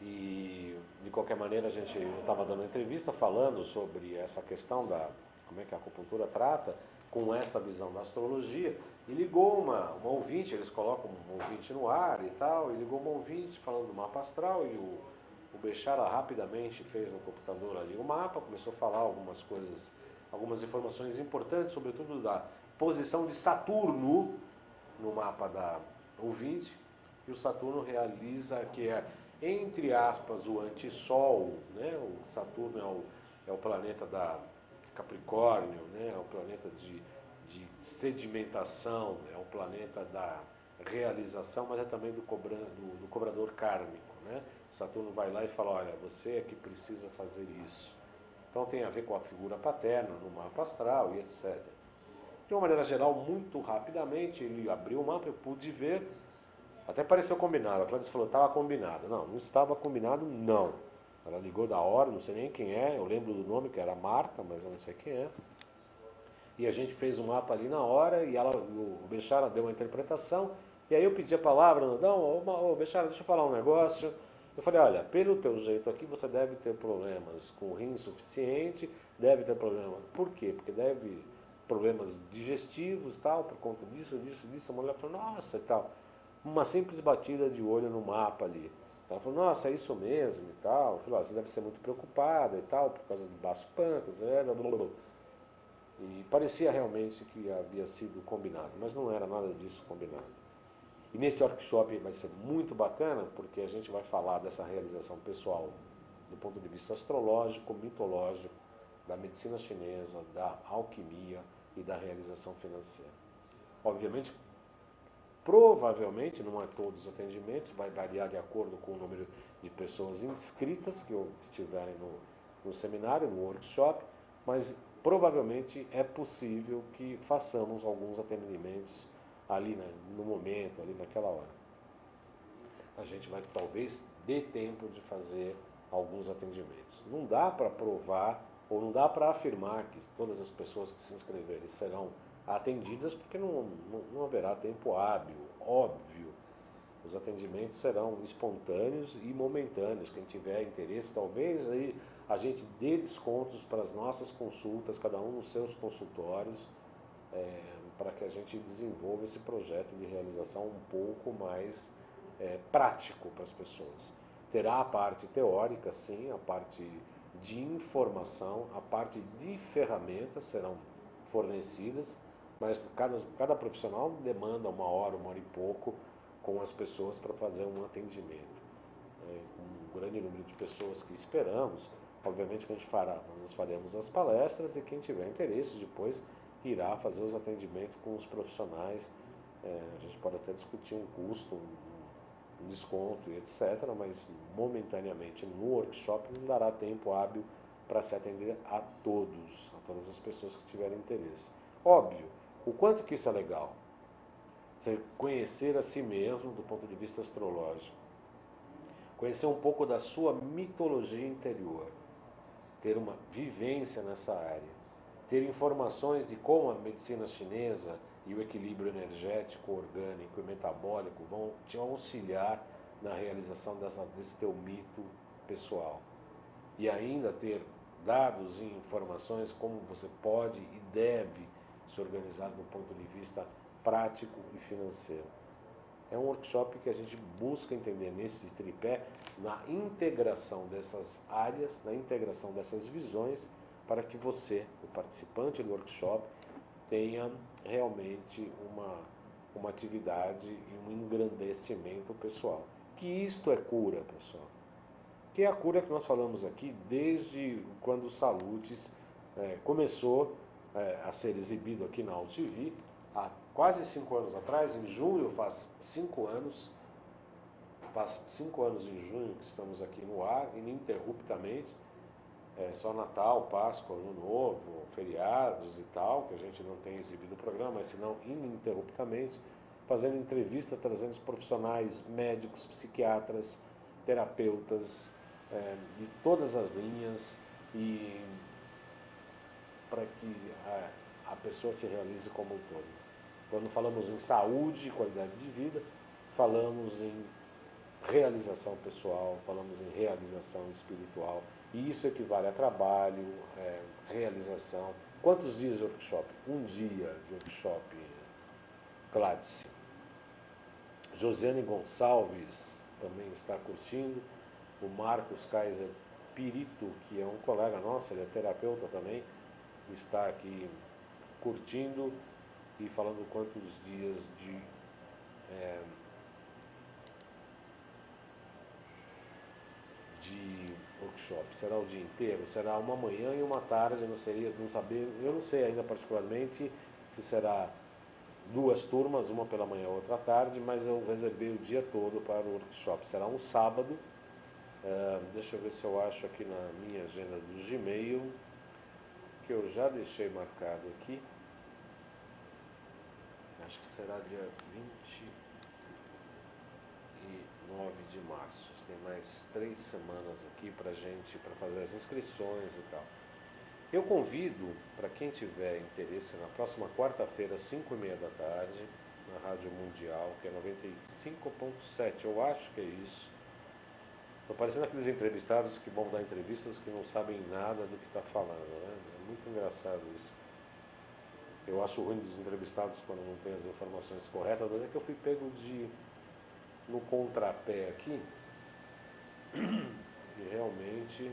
E de qualquer maneira eu estava dando uma entrevista falando sobre essa questão da como é que a acupuntura trata com esta visão da astrologia, e ligou uma ouvinte, eles colocam um ouvinte no ar e tal, e ligou uma ouvinte falando do mapa astral, e o Bechara rapidamente fez no computador ali o mapa, começou a falar algumas coisas, algumas informações importantes, sobretudo da posição de Saturno no mapa da ouvinte, e o Saturno realiza que é, entre aspas, o antissol, né? O Saturno é o planeta da Capricórnio, né? É o planeta de sedimentação, é o planeta da realização, mas é também do cobrador kármico, né? Saturno vai lá e fala, olha, você é que precisa fazer isso. Então tem a ver com a figura paterna no mapa astral e etc. De uma maneira geral, muito rapidamente, ele abriu o mapa, eu pude ver, até pareceu combinado. A Cláudia falou, estava combinado. Não, não estava combinado, não. Ela ligou da hora, não sei nem quem é, eu lembro do nome, que era Marta, mas eu não sei quem é. E a gente fez o mapa ali na hora, e o Bechara deu uma interpretação, e aí eu pedi a palavra, não, Bechara, deixa eu falar um negócio. Eu falei, olha, pelo teu jeito aqui, você deve ter problemas com rim insuficiente, deve ter problemas. Por quê? Porque deve problemas digestivos, tal, por conta disso. A mulher falou, nossa, e tal. Uma simples batida de olho no mapa ali. Ela falou, nossa, é isso mesmo e tal. Eu falei, você deve ser muito preocupada e tal, por causa do baço pâncreas, blá, blá, blá. E parecia realmente que havia sido combinado, mas não era nada disso combinado. E neste workshop vai ser muito bacana, porque a gente vai falar dessa realização pessoal do ponto de vista astrológico, mitológico, da medicina chinesa, da alquimia e da realização financeira. Obviamente, provavelmente, não é todos os atendimentos, vai variar de acordo com o número de pessoas inscritas que estiverem no seminário, no workshop, mas provavelmente é possível que façamos alguns atendimentos ali no momento, ali naquela hora. A gente vai talvez dê tempo de fazer alguns atendimentos. Não dá para provar ou não dá para afirmar que todas as pessoas que se inscreverem serão atendidas, porque não haverá tempo hábil, óbvio. Os atendimentos serão espontâneos e momentâneos. Quem tiver interesse, talvez aí a gente dê descontos para as nossas consultas, cada um nos seus consultórios, para que a gente desenvolva esse projeto de realização um pouco mais prático para as pessoas. Terá a parte teórica, sim, a parte de informação, a parte de ferramentas serão fornecidas, mas cada profissional demanda 1 hora e pouco com as pessoas para fazer um atendimento. Um grande número de pessoas que esperamos, obviamente que nós faremos as palestras e quem tiver interesse depois irá fazer os atendimentos com os profissionais. A gente pode até discutir um custo, um desconto e etc., mas momentaneamente no workshop não dará tempo hábil para se atender a todas as pessoas que tiverem interesse. Óbvio, o quanto que isso é legal. Você conhecer a si mesmo do ponto de vista astrológico, conhecer um pouco da sua mitologia interior, ter uma vivência nessa área, ter informações de como a medicina chinesa e o equilíbrio energético, orgânico e metabólico vão te auxiliar na realização desse teu mito pessoal. E ainda ter dados e informações como você pode e deve se organizar do ponto de vista prático e financeiro. É um workshop que a gente busca entender nesse tripé, na integração dessas áreas, na integração dessas visões, para que você, o participante do workshop, tenha realmente uma atividade e um engrandecimento pessoal. Que isto é cura, pessoal. Que é a cura que nós falamos aqui desde quando o Salutes começou a ser exibido aqui na UTV, há quase 5 anos atrás, em junho faz 5 anos, Faz 5 anos em junho que estamos aqui no ar, ininterruptamente, só Natal, Páscoa, Ano Novo, feriados e tal, que a gente não tem exibido o programa, mas senão ininterruptamente, fazendo entrevistas, trazendo os profissionais, médicos, psiquiatras, terapeutas, de todas as linhas, e para que a pessoa se realize como um todo. Quando falamos em saúde e qualidade de vida, falamos em realização pessoal, falamos em realização espiritual, e isso equivale a trabalho, realização. Quantos dias de workshop? Um dia de workshop, Gladys. Josiane Gonçalves também está curtindo, o Marcos Kaiser Pirito, que é um colega nosso, ele é terapeuta também, está aqui curtindo e falando quantos dias de workshop. Será o dia inteiro? Será uma manhã e uma tarde, eu não sei ainda particularmente se será 2 turmas, uma pela manhã e outra à tarde, mas eu reservei o dia todo para o workshop. Será um sábado, deixa eu ver se eu acho aqui na minha agenda do Gmail, que eu já deixei marcado aqui. Acho que será dia 29 de março. Tem mais 3 semanas aqui para fazer as inscrições e tal. Eu convido, para quem tiver interesse, na próxima quarta-feira, às 5h30 da tarde, na Rádio Mundial, que é 95.7, eu acho que é isso. Estou parecendo aqueles entrevistados que vão dar entrevistas que não sabem nada do que está falando, né? É muito engraçado isso. Eu acho ruim dos entrevistados quando não tem as informações corretas, mas é que eu fui pego no contrapé aqui, e realmente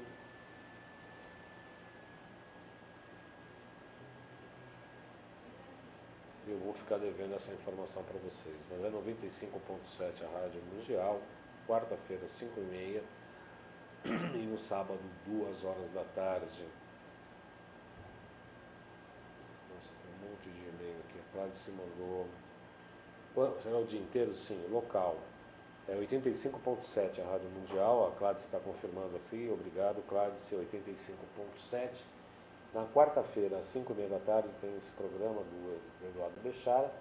eu vou ficar devendo essa informação para vocês. Mas é 95.7 a Rádio Mundial, quarta-feira, 5h30, e no sábado, 2h da tarde. Nossa, tem um monte de e-mail aqui. A Cláudia se mandou. Será o dia inteiro? Sim, local. É 85.7 a Rádio Mundial, a Cláudia está confirmando aqui, obrigado, Cláudia, 85.7. Na quarta-feira, às 5h30 da tarde, tem esse programa do Eduardo Bechara,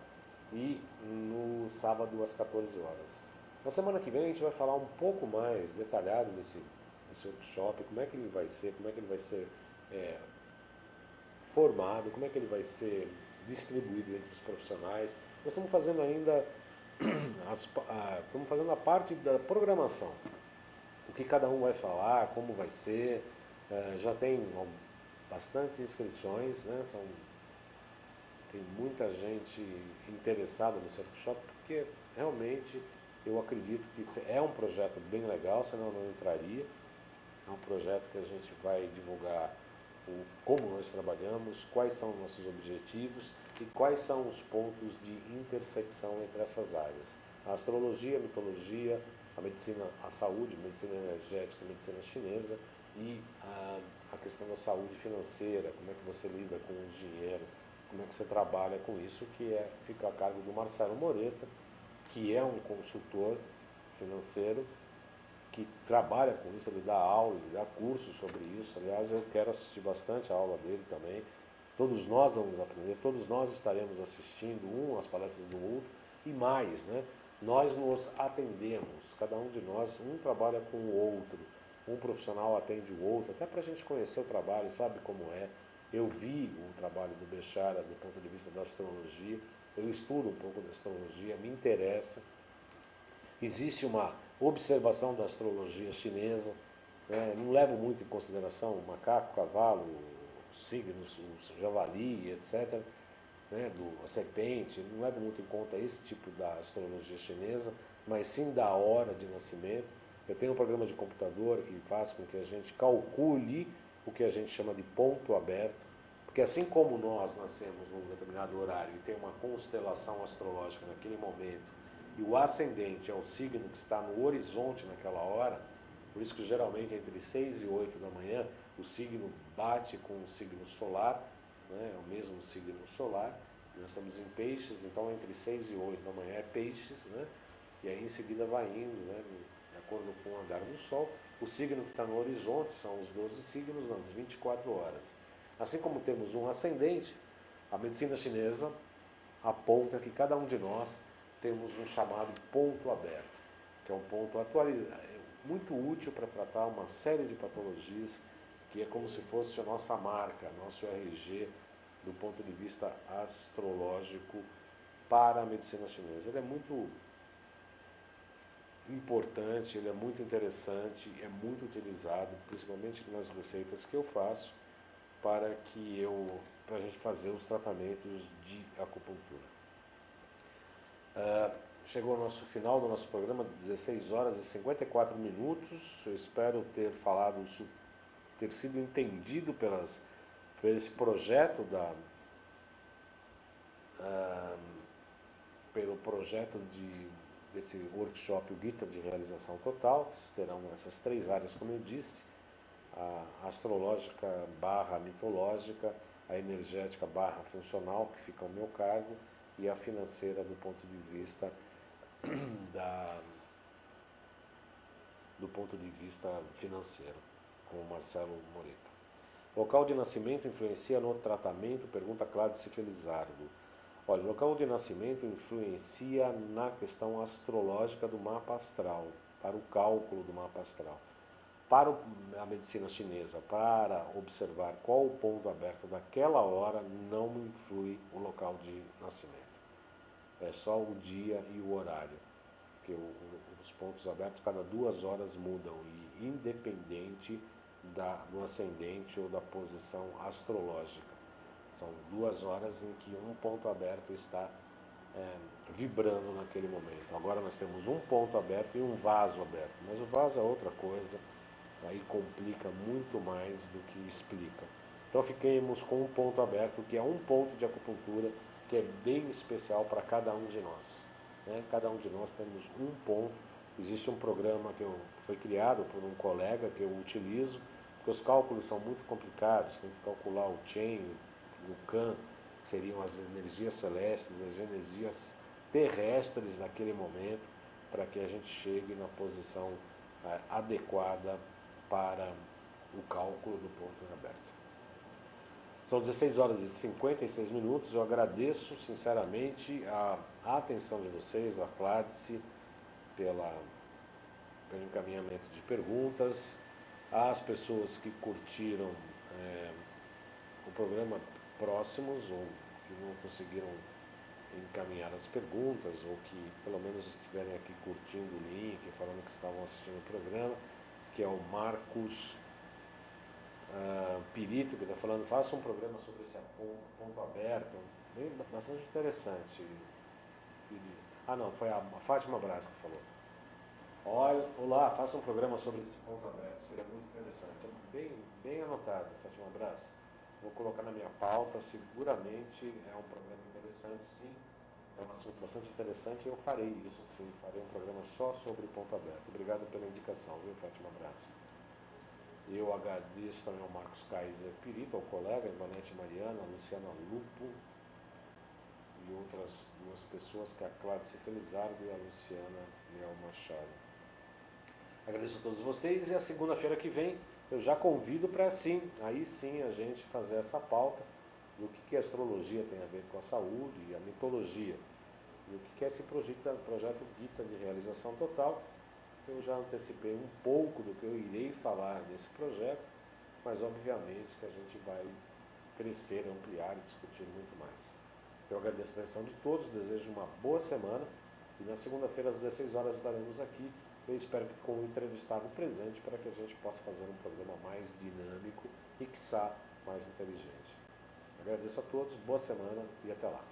e no sábado, às 14 horas. Na semana que vem, a gente vai falar um pouco mais detalhado desse workshop, como é que ele vai ser, formado, como é que ele vai ser distribuído entre os profissionais. Nós estamos fazendo ainda estamos fazendo a parte da programação, o que cada um vai falar, como vai ser. Já tem bastante inscrições, né? Tem muita gente interessada nesse workshop, porque realmente eu acredito que é um projeto bem legal, senão eu não entraria. É um projeto que a gente vai divulgar como nós trabalhamos, quais são nossos objetivos e quais são os pontos de intersecção entre essas áreas. A astrologia, a mitologia, a medicina, a saúde, medicina energética, medicina chinesa e a questão da saúde financeira, como é que você lida com o dinheiro, como é que você trabalha com isso, que fica a cargo do Marcelo Moreta, que é um consultor financeiro, que trabalha com isso, ele dá aula, ele dá cursos sobre isso. Aliás, eu quero assistir bastante a aula dele também. Todos nós vamos aprender, todos nós estaremos assistindo às palestras do outro e mais, né? Nós nos atendemos, cada um de nós, um trabalha com o outro, um profissional atende o outro, até para a gente conhecer o trabalho, sabe como é. Eu vi o trabalho do Bechara do ponto de vista da astrologia, eu estudo um pouco da astrologia, me interessa. Existe uma observação da astrologia chinesa, né? Não levo muito em consideração o macaco, o cavalo, os signos, o javali, etc., né? A serpente, não levo muito em conta esse tipo da astrologia chinesa, mas sim da hora de nascimento. Eu tenho um programa de computador que faz com que a gente calcule o que a gente chama de ponto aberto, porque assim como nós nascemos num determinado horário e tem uma constelação astrológica naquele momento, e o ascendente é o signo que está no horizonte naquela hora, por isso que geralmente entre 6 e 8 da manhã o signo bate com o signo solar, né? É o mesmo signo solar, nós estamos em peixes, então entre 6 e 8 da manhã é peixes, né? e aí em seguida vai indo, né, de acordo com o andar do Sol. O signo que está no horizonte são os 12 signos nas 24 horas. Assim como temos um ascendente, a medicina chinesa aponta que cada um de nós temos um chamado ponto aberto, que é um ponto muito útil para tratar uma série de patologias, que é como se fosse a nossa marca, nosso RG, do ponto de vista astrológico para a medicina chinesa. Ele é muito importante, ele é muito interessante, é muito utilizado, principalmente nas receitas que eu faço, para a gente fazer os tratamentos de acupuntura. Chegou o nosso final do nosso programa, 16 horas e 54 minutos. Eu espero ter falado, ter sido entendido por esse projeto pelo projeto desse workshop, o Gita de Realização Total. Vocês terão essas 3 áreas, como eu disse: a astrológica / mitológica, a energética / funcional, que fica ao meu cargo, e a financeira do ponto de vista financeiro, com o Marcelo Moreta. Local de nascimento influencia no tratamento? Pergunta Cláudia Felizardo. Olha, o local de nascimento influencia na questão astrológica do mapa astral, para o cálculo do mapa astral. Para a medicina chinesa, para observar qual o ponto aberto daquela hora, não influi o local de nascimento. É só o dia e o horário, porque os pontos abertos cada 2 horas mudam, e independente do ascendente ou da posição astrológica. São 2 horas em que um ponto aberto está vibrando naquele momento. Agora nós temos um ponto aberto e um vaso aberto, mas o vaso é outra coisa, aí complica muito mais do que explica. Então fiquemos com um ponto aberto, que é um ponto de acupuntura, que é bem especial para cada um de nós. Né? Cada um de nós temos um ponto. Existe um programa que foi criado por um colega que eu utilizo, porque os cálculos são muito complicados, tem que calcular o Chen, o Kan, que seriam as energias celestes, as energias terrestres naquele momento, para que a gente chegue na posição adequada para o cálculo do ponto aberto. São 16 horas e 56 minutos. Eu agradeço sinceramente a atenção de vocês, a Cládice, pelo encaminhamento de perguntas, às pessoas que curtiram o programa próximos, ou que não conseguiram encaminhar as perguntas, ou que pelo menos estiverem aqui curtindo o link, falando que estavam assistindo o programa, que é o Marcos Pirito, que está falando: faça um programa sobre esse ponto aberto. Bem, bastante interessante. Não, foi a Fátima Braz que falou. Olá, faça um programa sobre esse ponto aberto, seria muito interessante. Bem anotado, Fátima Braz. Vou colocar na minha pauta, seguramente é um programa interessante, sim. É um assunto bastante interessante e eu farei isso, sim. Farei um programa só sobre ponto aberto. Obrigado pela indicação, viu, Fátima Braz? Eu agradeço também ao Marcos Kaiser Pirito, ao colega, Ivanete Mariana, a Luciana Lupo e outras 2 pessoas, que é a Cláudia Felizardo e a Luciana Leal Machado. Agradeço a todos vocês, e a segunda-feira que vem eu já convido para aí sim a gente fazer essa pauta do que a astrologia tem a ver com a saúde e a mitologia, e o que é esse projeto Gita de Realização Total. Eu já antecipei um pouco do que eu irei falar nesse projeto, mas obviamente que a gente vai crescer, ampliar e discutir muito mais. Eu agradeço a atenção de todos, desejo uma boa semana, e na segunda-feira às 16 horas estaremos aqui. Eu espero que com o entrevistado presente, para que a gente possa fazer um programa mais dinâmico e, quiçá, mais inteligente. Agradeço a todos, boa semana e até lá.